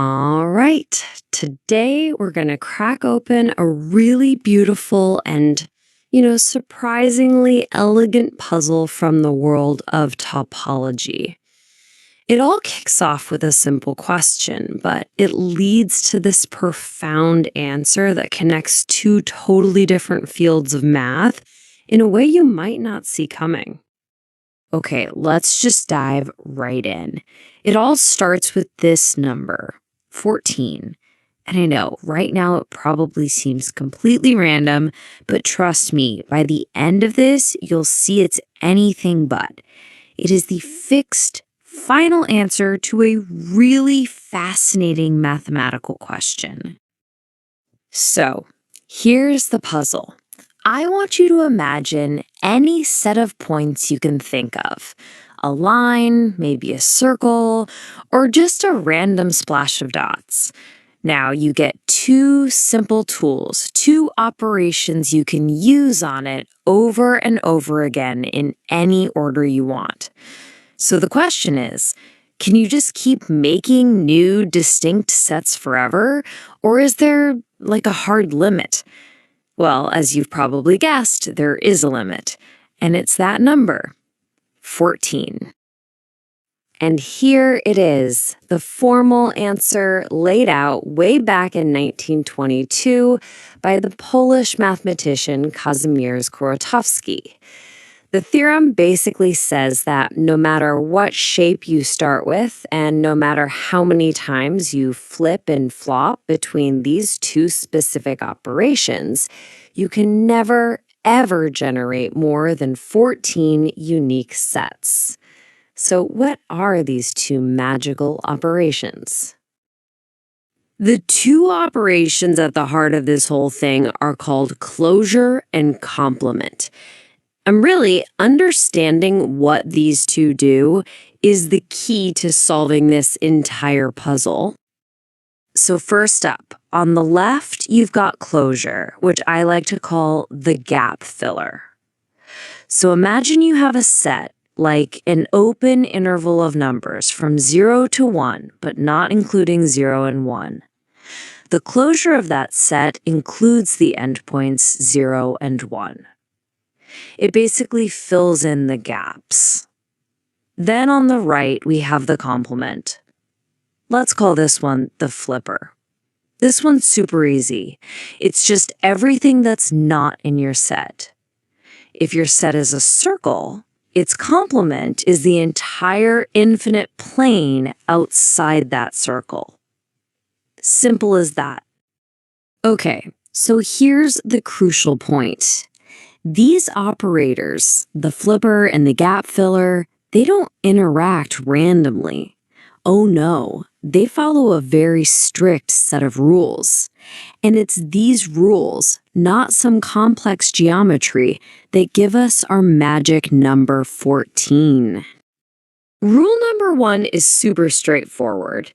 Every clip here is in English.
All right, today we're going to crack open a really beautiful and, surprisingly elegant puzzle from the world of topology. It all kicks off with a simple question, but it leads to this profound answer that connects two totally different fields of math in a way you might not see coming. Okay, let's just dive right in. It all starts with this number, 14. And I know, right now it probably seems completely random, but trust me, by the end of this, you'll see it's anything but. It is the fixed, final answer to a really fascinating mathematical question. So, here's the puzzle. I want you to imagine any set of points you can think of. A line, maybe a circle, or just a random splash of dots. Now you get two simple tools, two operations you can use on it over and over again in any order you want. So the question is, can you just keep making new distinct sets forever? Or is there like a hard limit? Well, as you've probably guessed, there is a limit, and it's that number, 14. And here it is, the formal answer laid out way back in 1922 by the Polish mathematician Kuratowski. The theorem basically says that no matter what shape you start with, and no matter how many times you flip and flop between these two specific operations, you can never, ever generate more than 14 unique sets. So what are these two magical operations? The two operations at the heart of this whole thing are called closure and complement. And really, understanding what these two do is the key to solving this entire puzzle. So first up, on the left, you've got closure, which I like to call the gap filler. So imagine you have a set, like an open interval of numbers from 0 to 1, but not including 0 and 1. The closure of that set includes the endpoints 0 and 1. It basically fills in the gaps. Then on the right, we have the complement. Let's call this one the flipper. This one's super easy. It's just everything that's not in your set. If your set is a circle, its complement is the entire infinite plane outside that circle. Simple as that. Okay, so here's the crucial point. These operators, the flipper and the gap filler, they don't interact randomly. Oh no, they follow a very strict set of rules. And it's these rules, not some complex geometry, that give us our magic number 14. Rule number 1 is super straightforward.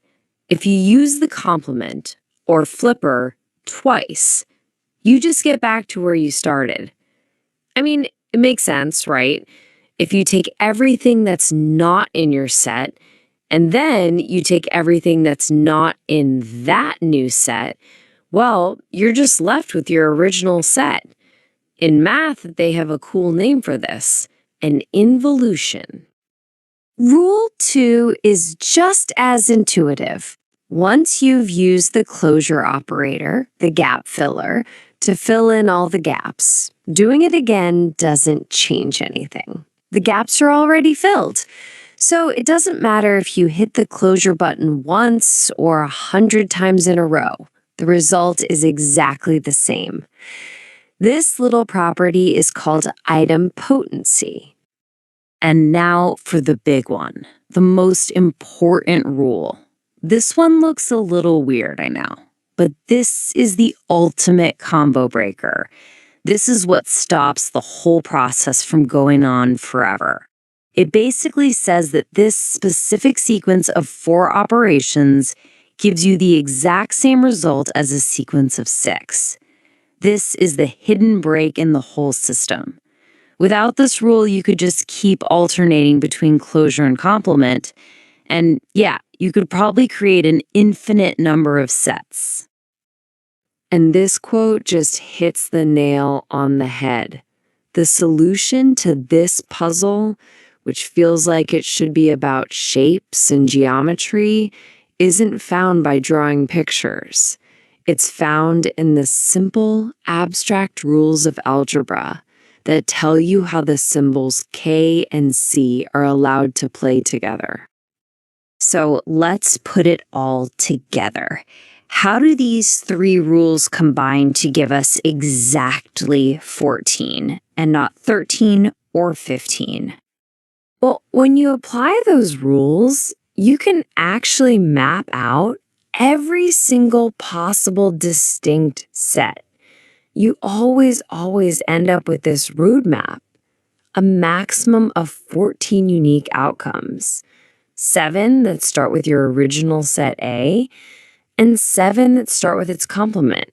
If you use the complement, or flipper, twice, you just get back to where you started. I mean, it makes sense, right? If you take everything that's not in your set, and then you take everything that's not in that new set, well, you're just left with your original set. In math, they have a cool name for this, an involution. Rule 2 is just as intuitive. Once you've used the closure operator, the gap filler, to fill in all the gaps, doing it again doesn't change anything. The gaps are already filled. So it doesn't matter if you hit the closure button once or 100 times in a row. The result is exactly the same. This little property is called idempotency. And now for the big one, the most important rule. This one looks a little weird, I know, but this is the ultimate combo breaker. This is what stops the whole process from going on forever. It basically says that this specific sequence of 4 operations gives you the exact same result as a sequence of 6. This is the hidden break in the whole system. Without this rule, you could just keep alternating between closure and complement. And yeah, you could probably create an infinite number of sets. And this quote just hits the nail on the head. The solution to this puzzle, which feels like it should be about shapes and geometry, isn't found by drawing pictures. It's found in the simple, abstract rules of algebra that tell you how the symbols K and C are allowed to play together. So let's put it all together. How do these three rules combine to give us exactly 14 and not 13 or 15? Well, when you apply those rules, you can actually map out every single possible distinct set. You always end up with this road map, a maximum of 14 unique outcomes. 7 that start with your original set A, and 7 that start with its complement.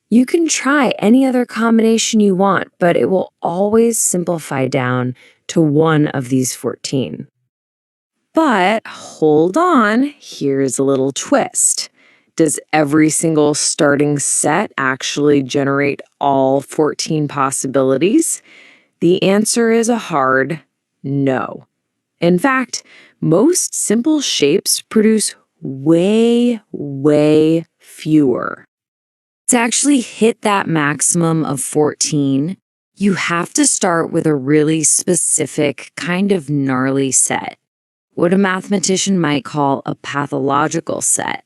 You can try any other combination you want, but it will always simplify down to one of these 14. But hold on, here's a little twist. Does every single starting set actually generate all 14 possibilities? The answer is a hard no. In fact, most simple shapes produce way fewer. To actually hit that maximum of 14, you have to start with a really specific, kind of gnarly set, what a mathematician might call a pathological set.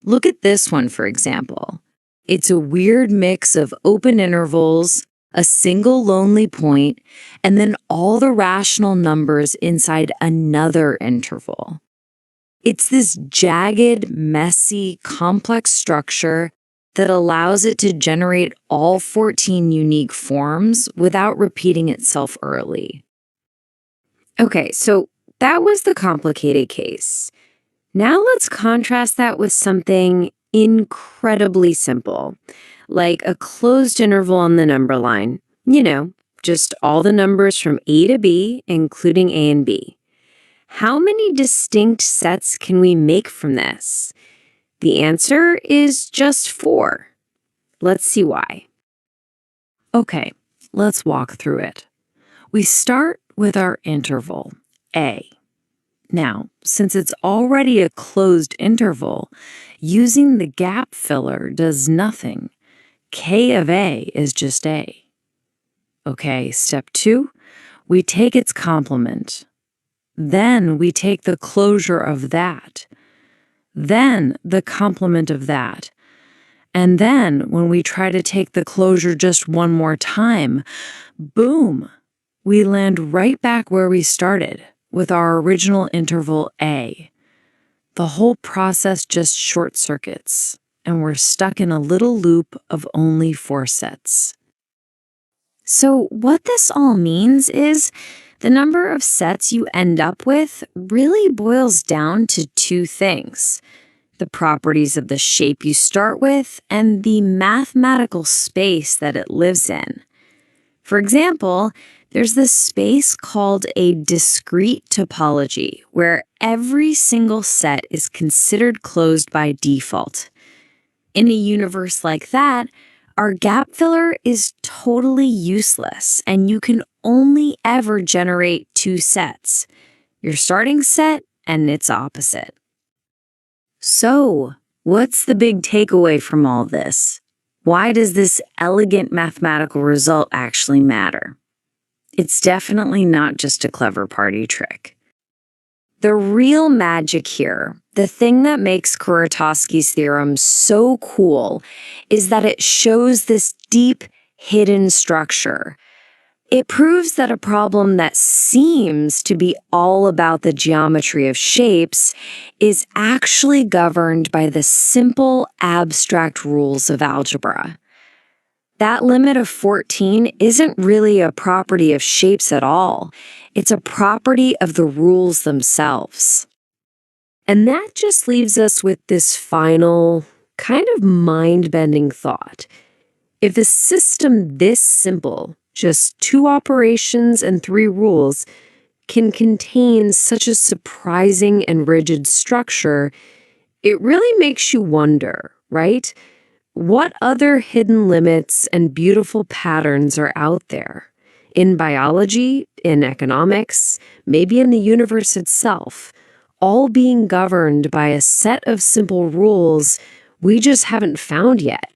Look at this one, for example. It's a weird mix of open intervals, a single lonely point, and then all the rational numbers inside another interval. It's this jagged, messy, complex structure that allows it to generate all 14 unique forms without repeating itself early. Okay, so that was the complicated case. Now let's contrast that with something incredibly simple, like a closed interval on the number line. Just all the numbers from A to B, including A and B. How many distinct sets can we make from this? The answer is just 4. Let's see why. Okay, let's walk through it. We start with our interval, A. Now, since it's already a closed interval, using the gap filler does nothing. K of A is just A. Okay, step 2, we take its complement. Then we take the closure of that. Then the complement of that. And then when we try to take the closure just one more time, boom, we land right back where we started with our original interval A. The whole process just short circuits, and we're stuck in a little loop of only 4 sets. So what this all means is the number of sets you end up with really boils down to 2 things: the properties of the shape you start with and the mathematical space that it lives in. For example, there's this space called a discrete topology, where every single set is considered closed by default. In a universe like that, our gap filler is totally useless, and you can only ever generate 2 sets: your starting set and its opposite. So, what's the big takeaway from all this? Why does this elegant mathematical result actually matter? It's definitely not just a clever party trick. The real magic here, the thing that makes Kuratowski's theorem so cool, is that it shows this deep, hidden structure. It proves that a problem that seems to be all about the geometry of shapes is actually governed by the simple, abstract rules of algebra. That limit of 14 isn't really a property of shapes at all. It's a property of the rules themselves. And that just leaves us with this final, kind of mind-bending thought. If a system this simple, just 2 operations and 3 rules, can contain such a surprising and rigid structure, it really makes you wonder, right? What other hidden limits and beautiful patterns are out there? In biology, in economics, maybe in the universe itself, all being governed by a set of simple rules we just haven't found yet.